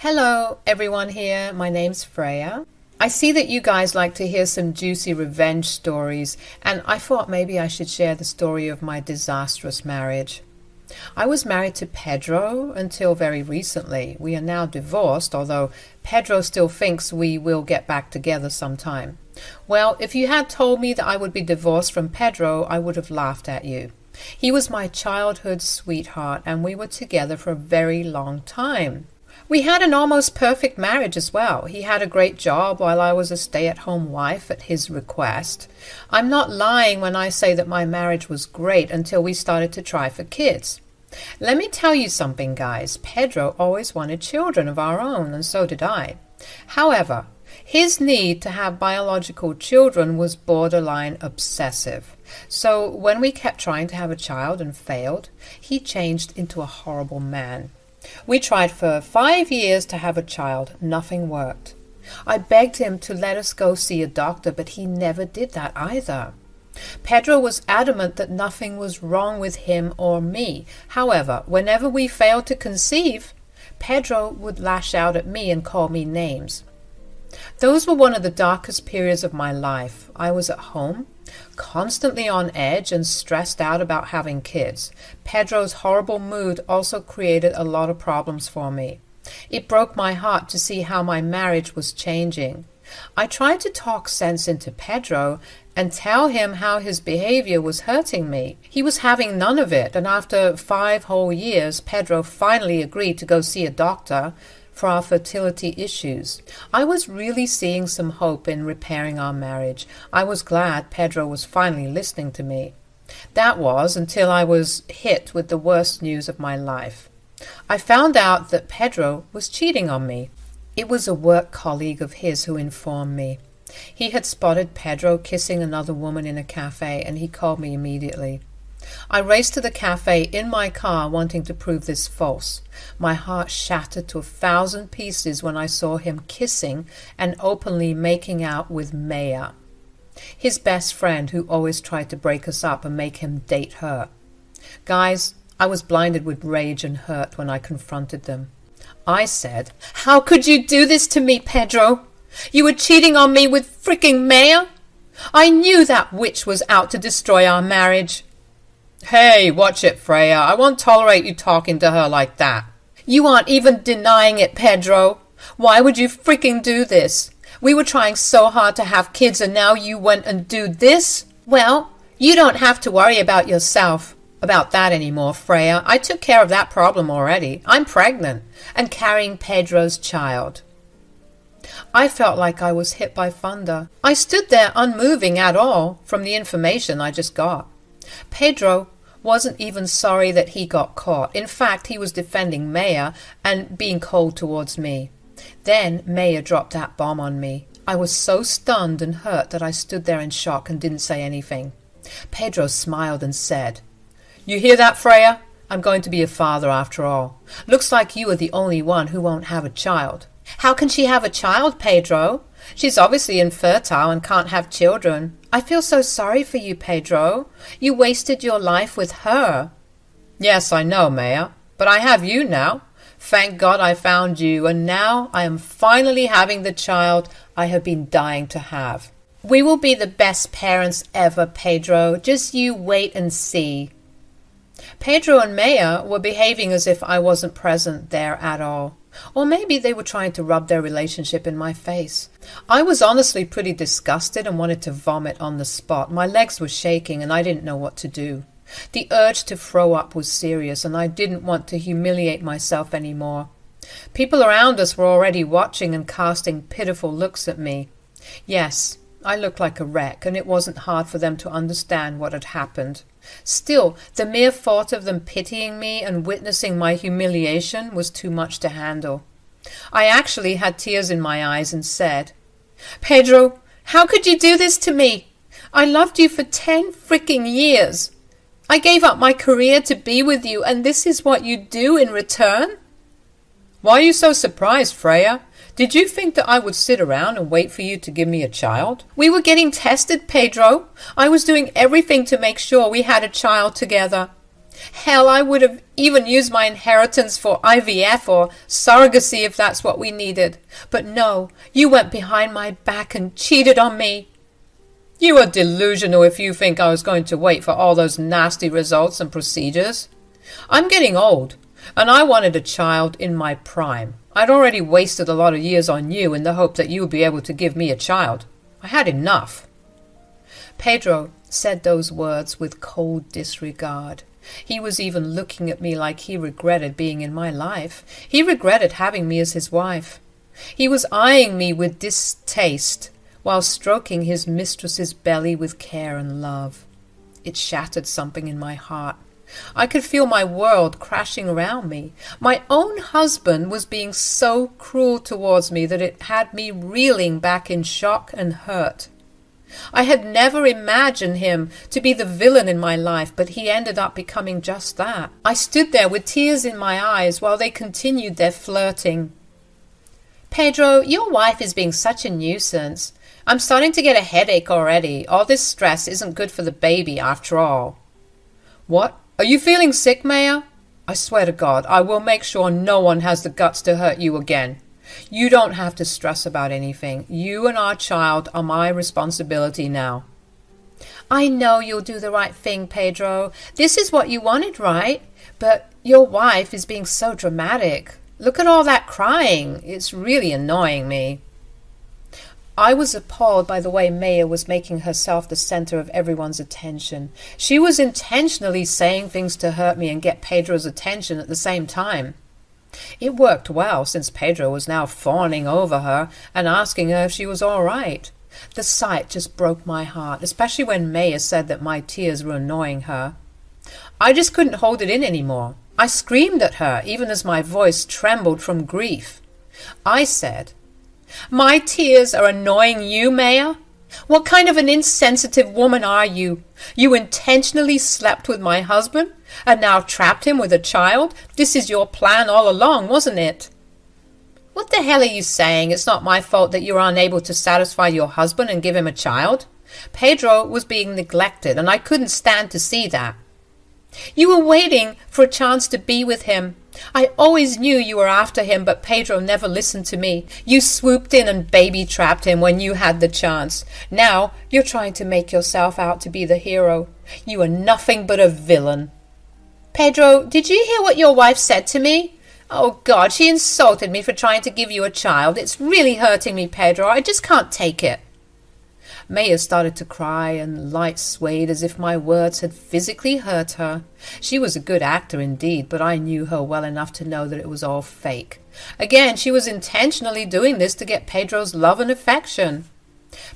Hello, everyone here. My name's Freya. I see that you guys like to hear some juicy revenge stories, and I thought maybe I should share the story of my disastrous marriage. I was married to Pedro until very recently. We are now divorced, although Pedro still thinks we will get back together sometime. Well, if you had told me that I would be divorced from Pedro, I would have laughed at you. He was my childhood sweetheart, and we were together for a very long time. We had an almost perfect marriage as well. He had a great job while I was a stay-at-home wife at his request. I'm not lying when I say that my marriage was great until we started to try for kids. Let me tell you something, guys. Pedro always wanted children of our own, and so did I. However, his need to have biological children was borderline obsessive. So when we kept trying to have a child and failed, he changed into a horrible man. We tried for 5 years to have a child. Nothing worked. I begged him to let us go see a doctor, but he never did that either. Pedro was adamant that nothing was wrong with him or me. However, whenever we failed to conceive, Pedro would lash out at me and call me names. Those were one of the darkest periods of my life. I was at home, constantly on edge and stressed out about having kids. Pedro's horrible mood also created a lot of problems for me. It broke my heart to see how my marriage was changing. I tried to talk sense into Pedro and tell him how his behavior was hurting me. He was having none of it, and after 5 whole years, Pedro finally agreed to go see a doctor for our fertility issues. I was really seeing some hope in repairing our marriage. I was glad Pedro was finally listening to me. That was until I was hit with the worst news of my life. I found out that Pedro was cheating on me. It was a work colleague of his who informed me. He had spotted Pedro kissing another woman in a cafe, and he called me immediately. I raced to the cafe in my car wanting to prove this false. My heart shattered to 1,000 pieces when I saw him kissing and openly making out with Maya, his best friend who always tried to break us up and make him date her. Guys, I was blinded with rage and hurt when I confronted them. I said, "How could you do this to me, Pedro? You were cheating on me with freaking Maya? I knew that witch was out to destroy our marriage." "Hey, watch it, Freya. I won't tolerate you talking to her like that." "You aren't even denying it, Pedro. Why would you freaking do this? We were trying so hard to have kids and now you went and do this? Well, you don't have to worry about yourself about that anymore, Freya. I took care of that problem already. I'm pregnant and carrying Pedro's child." I felt like I was hit by thunder. I stood there unmoving at all from the information I just got. Pedro wasn't even sorry that he got caught. In fact, he was defending Maya and being cold towards me. Then Maya dropped that bomb on me. I was so stunned and hurt that I stood there in shock and didn't say anything. Pedro smiled and said, "You hear that, Freya? I'm going to be a father after all. Looks like you are the only one who won't have a child." "How can she have a child, Pedro? She's obviously infertile and can't have children. I feel so sorry for you, Pedro. You wasted your life with her." "Yes, I know, Maya, but I have you now. Thank God I found you, and now I am finally having the child I have been dying to have. We will be the best parents ever, Pedro. Just you wait and see." Pedro and Maya were behaving as if I wasn't present there at all. Or maybe they were trying to rub their relationship in my face. I was honestly pretty disgusted and wanted to vomit on the spot. My legs were shaking and I didn't know what to do. The urge to throw up was serious and I didn't want to humiliate myself anymore. People around us were already watching and casting pitiful looks at me. Yes, I looked like a wreck, and it wasn't hard for them to understand what had happened. Still, the mere thought of them pitying me and witnessing my humiliation was too much to handle. I actually had tears in my eyes and said, "Pedro, how could you do this to me? I loved you for 10 freaking years. I gave up my career to be with you, and this is what you do in return?" "Why are you so surprised, Freya? Did you think that I would sit around and wait for you to give me a child?" "We were getting tested, Pedro. I was doing everything to make sure we had a child together. Hell, I would have even used my inheritance for IVF or surrogacy if that's what we needed. But no, you went behind my back and cheated on me. You are delusional if you think I was going to wait for all those nasty results and procedures. I'm getting old, and I wanted a child in my prime. I'd already wasted a lot of years on you in the hope that you would be able to give me a child. I had enough. Pedro said those words with cold disregard. He was even looking at me like he regretted being in my life. He regretted having me as his wife. He was eyeing me with distaste while stroking his mistress's belly with care and love. It shattered something in my heart. I could feel my world crashing around me. My own husband was being so cruel towards me that it had me reeling back in shock and hurt. I had never imagined him to be the villain in my life, but he ended up becoming just that. I stood there with tears in my eyes while they continued their flirting. Pedro, your wife is being such a nuisance. I'm starting to get a headache already. All this stress isn't good for the baby after all. What? Are you feeling sick, Maya? I swear to God, I will make sure no one has the guts to hurt you again. You don't have to stress about anything. You and our child are my responsibility now. I know you'll do the right thing, Pedro. This is what you wanted, right? But your wife is being so dramatic. Look at all that crying. It's really annoying me. I was appalled by the way Maya was making herself the center of everyone's attention. She was intentionally saying things to hurt me and get Pedro's attention at the same time. It worked well, since Pedro was now fawning over her and asking her if she was all right. The sight just broke my heart, especially when Maya said that my tears were annoying her. I just couldn't hold it in anymore. I screamed at her, even as my voice trembled from grief. I said, "My tears are annoying you, Maya? What kind of an insensitive woman are you? You intentionally slept with my husband and now trapped him with a child? This is your plan all along, wasn't it?" What the hell are you saying? It's not my fault that you were unable to satisfy your husband and give him a child. Pedro was being neglected, and I couldn't stand to see that. You were waiting for a chance to be with him. I always knew you were after him, but Pedro never listened to me. You swooped in and baby-trapped him when you had the chance. Now you're trying to make yourself out to be the hero. You are nothing but a villain. Pedro, did you hear what your wife said to me? Oh, God, she insulted me for trying to give you a child. It's really hurting me, Pedro. I just can't take it. Maya started to cry, and light swayed as if my words had physically hurt her. She was a good actor indeed, but I knew her well enough to know that it was all fake. Again, she was intentionally doing this to get Pedro's love and affection.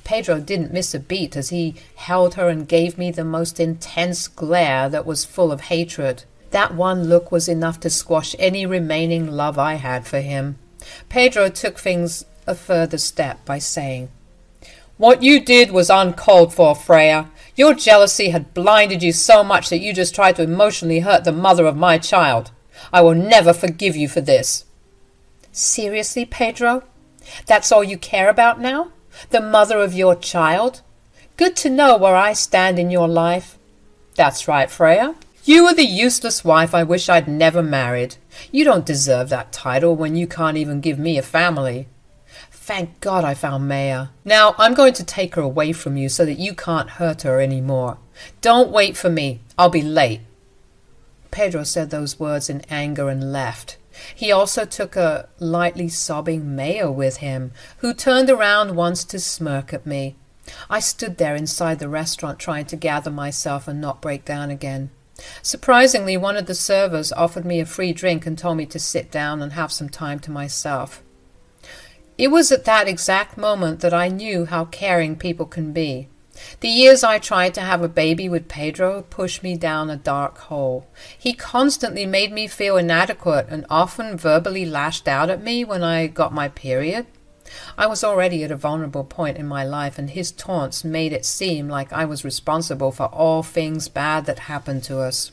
Pedro didn't miss a beat as he held her and gave me the most intense glare that was full of hatred. That one look was enough to squash any remaining love I had for him. Pedro took things a further step by saying, "What you did was uncalled for, Freya. Your jealousy had blinded you so much that you just tried to emotionally hurt the mother of my child. I will never forgive you for this." Seriously, Pedro? That's all you care about now? The mother of your child? Good to know where I stand in your life. That's right, Freya. You are the useless wife I wish I'd never married. You don't deserve that title when you can't even give me a family. Thank God I found Maya. Now I'm going to take her away from you so that you can't hurt her any more. Don't wait for me. I'll be late. Pedro said those words in anger and left. He also took a lightly sobbing Maya with him, who turned around once to smirk at me. I stood there inside the restaurant trying to gather myself and not break down again. Surprisingly, one of the servers offered me a free drink and told me to sit down and have some time to myself. It was at that exact moment that I knew how caring people can be. The years I tried to have a baby with Pedro pushed me down a dark hole. He constantly made me feel inadequate and often verbally lashed out at me when I got my period. I was already at a vulnerable point in my life, and his taunts made it seem like I was responsible for all things bad that happened to us.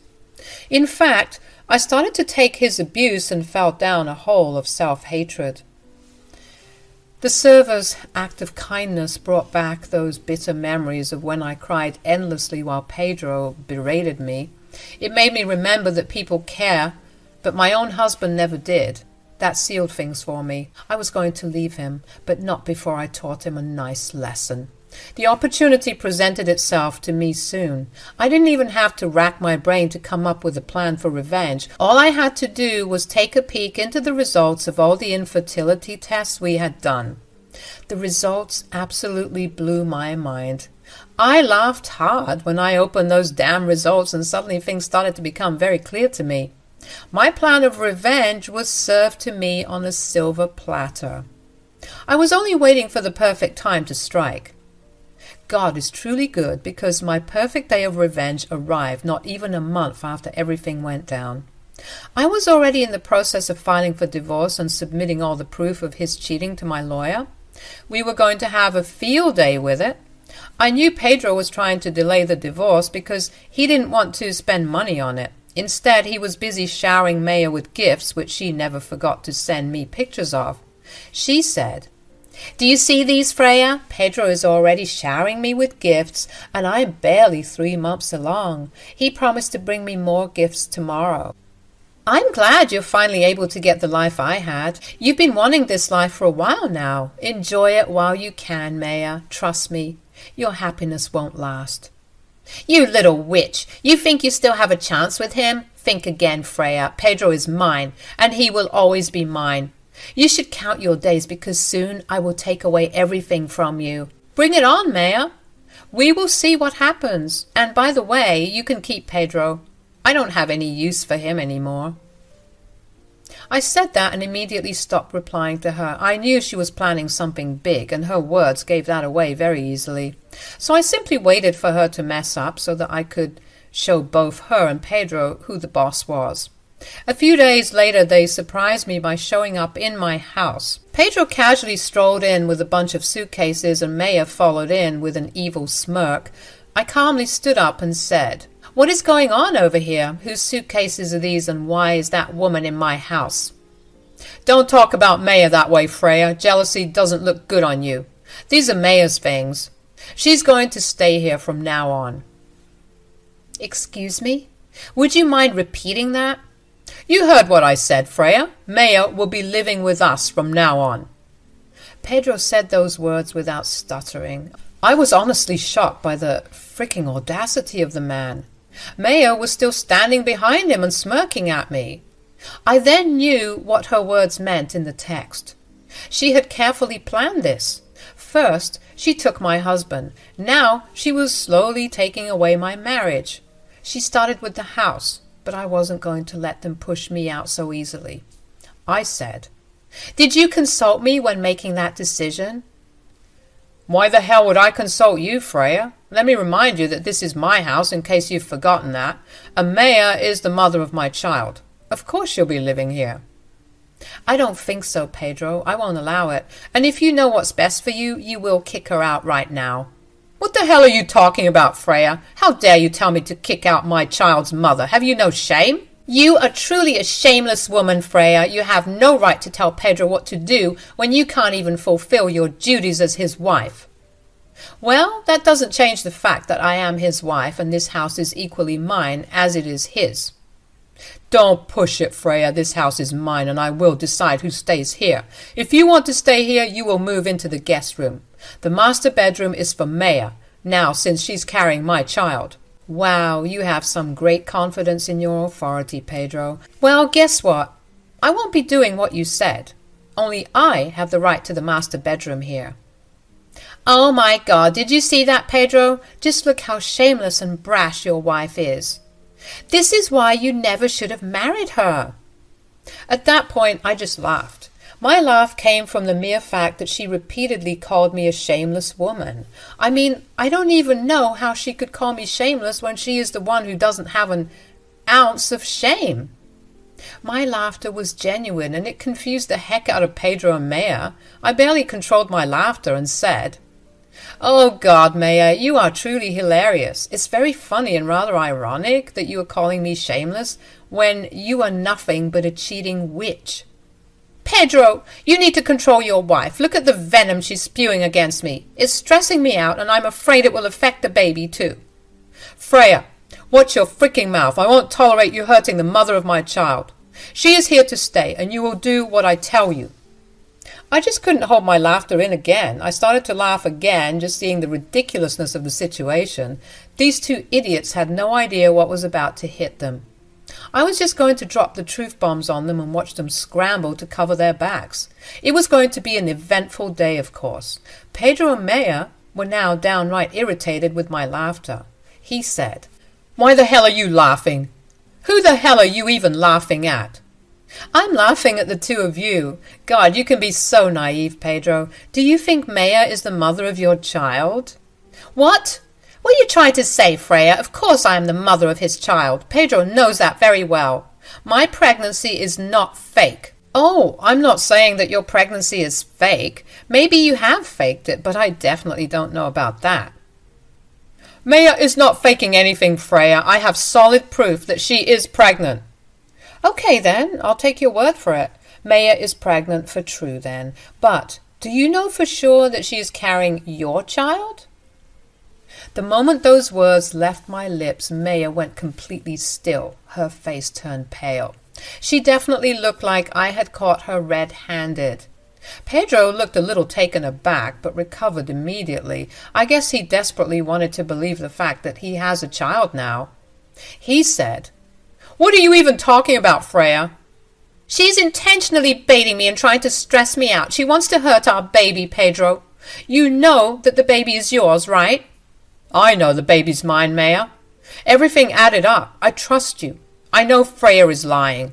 In fact, I started to take his abuse and fell down a hole of self-hatred. The server's act of kindness brought back those bitter memories of when I cried endlessly while Pedro berated me. It made me remember that people care, but my own husband never did. That sealed things for me. I was going to leave him, but not before I taught him a nice lesson. The opportunity presented itself to me soon. I didn't even have to rack my brain to come up with a plan for revenge. All I had to do was take a peek into the results of all the infertility tests we had done. The results absolutely blew my mind. I laughed hard when I opened those damn results, and suddenly things started to become very clear to me. My plan of revenge was served to me on a silver platter. I was only waiting for the perfect time to strike. God is truly good, because my perfect day of revenge arrived not even a month after everything went down. I was already in the process of filing for divorce and submitting all the proof of his cheating to my lawyer. We were going to have a field day with it. I knew Pedro was trying to delay the divorce because he didn't want to spend money on it. Instead, he was busy showering Maya with gifts, which she never forgot to send me pictures of. She said, "Do you see these, Freya? Pedro is already showering me with gifts, and I'm barely 3 months along. He promised to bring me more gifts tomorrow." I'm glad you're finally able to get the life I had. You've been wanting this life for a while now. Enjoy it while you can, Maya. Trust me, your happiness won't last. You little witch! You think you still have a chance with him? Think again, Freya. Pedro is mine, and he will always be mine. You should count your days, because soon I will take away everything from you. Bring it on, Maya. We will see what happens. And by the way, you can keep Pedro. I don't have any use for him anymore. I said that and immediately stopped replying to her. I knew she was planning something big, and her words gave that away very easily. So I simply waited for her to mess up so that I could show both her and Pedro who the boss was. A few days later, they surprised me by showing up in my house. Pedro casually strolled in with a bunch of suitcases, and Maya followed in with an evil smirk. I calmly stood up and said, "What is going on over here? Whose suitcases are these, and why is that woman in my house?" "Don't talk about Maya that way, Freya. Jealousy doesn't look good on you. These are Maya's things. She's going to stay here from now on." "Excuse me? Would you mind repeating that?" "You heard what I said, Freya. Maya will be living with us from now on." Pedro said those words without stuttering. I was honestly shocked by the freaking audacity of the man. Maya was still standing behind him and smirking at me. I then knew what her words meant in the text. She had carefully planned this. First, she took my husband. Now, she was slowly taking away my marriage. She started with the house, but I wasn't going to let them push me out so easily. I said, "Did you consult me when making that decision?" "Why the hell would I consult you, Freya? Let me remind you that this is my house, in case you've forgotten that, and Maya is the mother of my child. Of course she'll be living here." "I don't think so, Pedro. I won't allow it. And if you know what's best for you, you will kick her out right now." "What the hell are you talking about, Freya? How dare you tell me to kick out my child's mother? Have you no shame?" "You are truly a shameless woman, Freya. You have no right to tell Pedro what to do when you can't even fulfill your duties as his wife." "Well, that doesn't change the fact that I am his wife, and this house is equally mine as it is his." "Don't push it, Freya. This house is mine, and I will decide who stays here. If you want to stay here, you will move into the guest room. The master bedroom is for Maya, now since she's carrying my child." "Wow, you have some great confidence in your authority, Pedro. Well, guess what? I won't be doing what you said. Only I have the right to the master bedroom here." "Oh my God, did you see that, Pedro? Just look how shameless and brash your wife is. This is why you never should have married her." At that point, I just laughed. My laugh came from the mere fact that she repeatedly called me a shameless woman. I mean, I don't even know how she could call me shameless when she is the one who doesn't have an ounce of shame. My laughter was genuine, and it confused the heck out of Pedro and Maya. I barely controlled my laughter and said, "Oh God, Maya, you are truly hilarious. It's very funny and rather ironic that you are calling me shameless when you are nothing but a cheating witch." "Pedro, you need to control your wife. Look at the venom she's spewing against me. It's stressing me out, and I'm afraid it will affect the baby too." "Freya, Watch your freaking mouth. I won't tolerate you hurting the mother of my child. She is here to stay, and you will do what I tell you." I just couldn't hold my laughter in again. I started to laugh again, just seeing the ridiculousness of the situation. These two idiots had no idea what was about to hit them. I was just going to drop the truth bombs on them and watch them scramble to cover their backs. It was going to be an eventful day, of course. Pedro and Maya were now downright irritated with my laughter. He said, "Why the hell are you laughing? Who the hell are you even laughing at?" "I'm laughing at the two of you. God, you can be so naive, Pedro. Do you think Maya is the mother of your child?" "What? What are you trying to say, Freya? Of course I am the mother of his child. Pedro knows that very well. My pregnancy is not fake." "Oh, I'm not saying that your pregnancy is fake. Maybe you have faked it, but I definitely don't know about that." "Maya is not faking anything, Freya. I have solid proof that she is pregnant." "Okay, then. I'll take your word for it. Maya is pregnant for true, then. But do you know for sure that she is carrying your child?" The moment those words left my lips, Maya went completely still. Her face turned pale. She definitely looked like I had caught her red-handed. Pedro looked a little taken aback, but recovered immediately. I guess he desperately wanted to believe the fact that he has a child now. He said, "What are you even talking about, Freya?" "She's intentionally baiting me and trying to stress me out. She wants to hurt our baby, Pedro. You know that the baby is yours, right?" "I know the baby's mine, Maya. Everything added up. I trust you. I know Freya is lying."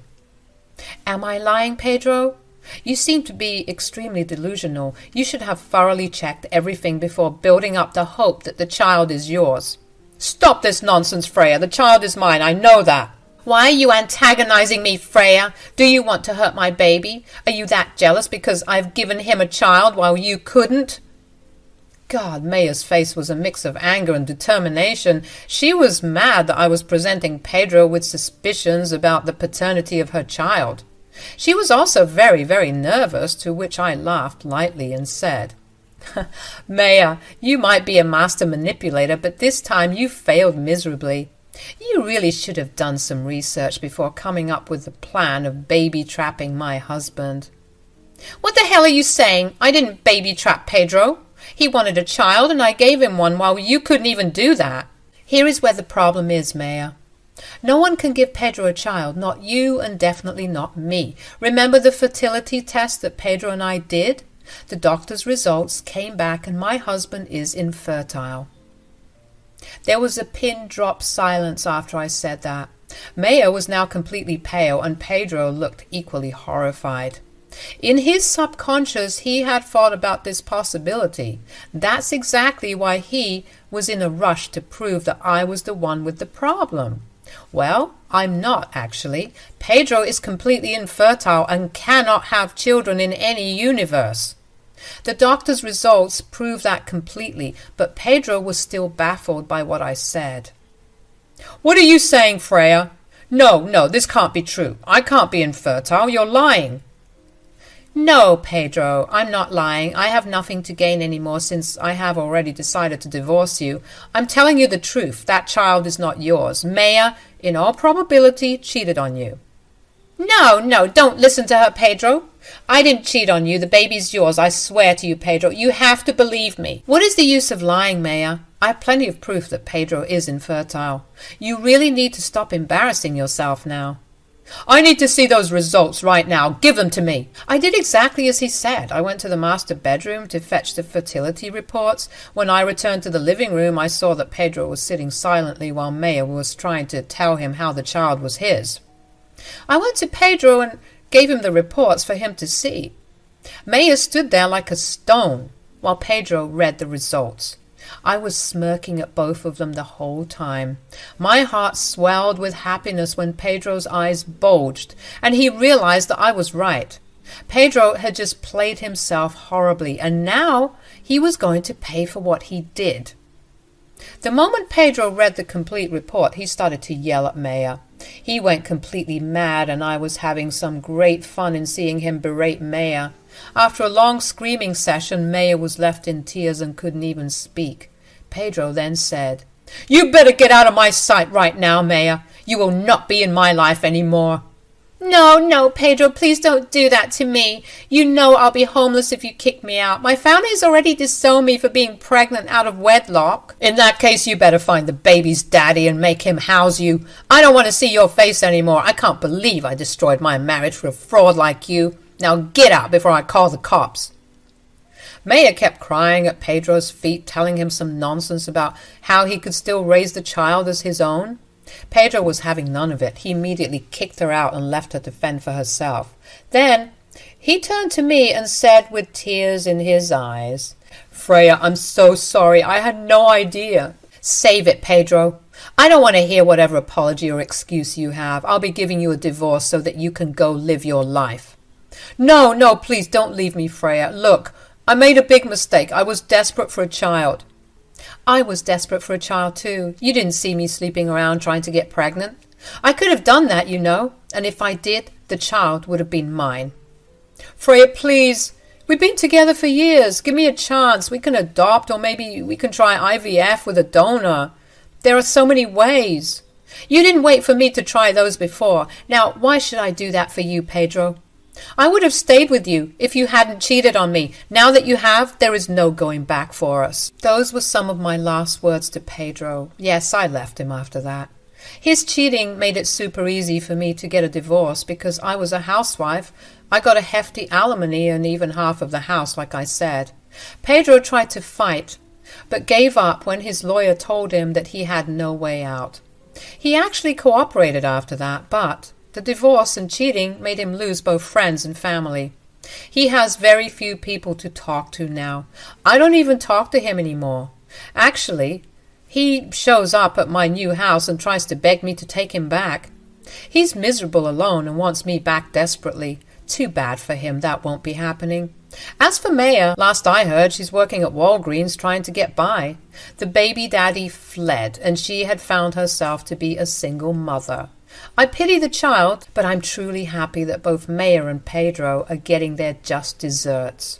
"Am I lying, Pedro? You seem to be extremely delusional. You should have thoroughly checked everything before building up the hope that the child is yours." "Stop this nonsense, Freya. The child is mine. I know that." "Why are you antagonizing me, Freya? Do you want to hurt my baby? Are you that jealous because I've given him a child while you couldn't?" God, Maya's face was a mix of anger and determination. She was mad that I was presenting Pedro with suspicions about the paternity of her child. She was also very, very nervous, to which I laughed lightly and said, "Maya, you might be a master manipulator, but this time you failed miserably. You really should have done some research before coming up with the plan of baby-trapping my husband." "What the hell are you saying? I didn't baby-trap Pedro. He wanted a child, and I gave him one while you couldn't even do that." "Here is where the problem is, Maya. No one can give Pedro a child, not you and definitely not me. Remember the fertility test that Pedro and I did? The doctor's results came back and my husband is infertile." There was a pin-drop silence after I said that. Maya was now completely pale and Pedro looked equally horrified. In his subconscious, he had thought about this possibility. That's exactly why he was in a rush to prove that I was the one with the problem. Well, I'm not, actually. Pedro is completely infertile and cannot have children in any universe. The doctor's results prove that completely, but Pedro was still baffled by what I said. "What are you saying, Freya? No, this can't be true. I can't be infertile. You're lying." "No, Pedro, I'm not lying. I have nothing to gain anymore since I have already decided to divorce you. I'm telling you the truth. That child is not yours. Maya, in all probability, cheated on you." No, don't listen to her, Pedro. I didn't cheat on you. The baby's yours. I swear to you, Pedro. You have to believe me. What is the use of lying, Maya? I have plenty of proof that Pedro is infertile. You really need to stop embarrassing yourself now. "I need to see those results right now. Give them to me." I did exactly as he said. I went to the master bedroom to fetch the fertility reports. When I returned to the living room, I saw that Pedro was sitting silently while Maya was trying to tell him how the child was his. I went to Pedro and gave him the reports for him to see. Maya stood there like a stone while Pedro read the results. I was smirking at both of them the whole time. My heart swelled with happiness when Pedro's eyes bulged, and he realized that I was right. Pedro had just played himself horribly, and now he was going to pay for what he did. The moment Pedro read the complete report, he started to yell at Maya. He went completely mad, and I was having some great fun in seeing him berate Maya. After a long screaming session, Maya was left in tears and couldn't even speak. Pedro then said, You better get out of my sight right now, Maya. You will not be in my life any more. No, no, Pedro, please don't do that to me. You know I'll be homeless if you kick me out. My family's already disowned me for being pregnant out of wedlock. In that case, you better find the baby's daddy and make him house you. I don't want to see your face anymore. I can't believe I destroyed my marriage for a fraud like you. Now get out before I call the cops. Maya kept crying at Pedro's feet, telling him some nonsense about how he could still raise the child as his own. Pedro was having none of it. He immediately kicked her out and left her to fend for herself. Then he turned to me and said with tears in his eyes, Freya, I'm so sorry. I had no idea. Save it, Pedro. I don't want to hear whatever apology or excuse you have. I'll be giving you a divorce so that you can go live your life. No, no, please don't leave me, Freya. Look, I made a big mistake. I was desperate for a child. I was desperate for a child too. You didn't see me sleeping around trying to get pregnant. I could have done that, you know, and if I did, the child would have been mine. Freya, please. We've been together for years. Give me a chance. We can adopt, or maybe we can try IVF with a donor. There are so many ways. You didn't wait for me to try those before. Now, why should I do that for you, Pedro? I would have stayed with you if you hadn't cheated on me. Now that you have, there is no going back for us. Those were some of my last words to Pedro. Yes, I left him after that. His cheating made it super easy for me to get a divorce because I was a housewife. I got a hefty alimony and even half of the house, like I said. Pedro tried to fight, but gave up when his lawyer told him that he had no way out. He actually cooperated after that, but the divorce and cheating made him lose both friends and family. He has very few people to talk to now. I don't even talk to him anymore. Actually, he shows up at my new house and tries to beg me to take him back. He's miserable alone and wants me back desperately. Too bad for him, that won't be happening. As for Maya, last I heard, she's working at Walgreens trying to get by. The baby daddy fled, and she had found herself to be a single mother. I pity the child, but I'm truly happy that both Maya and Pedro are getting their just desserts.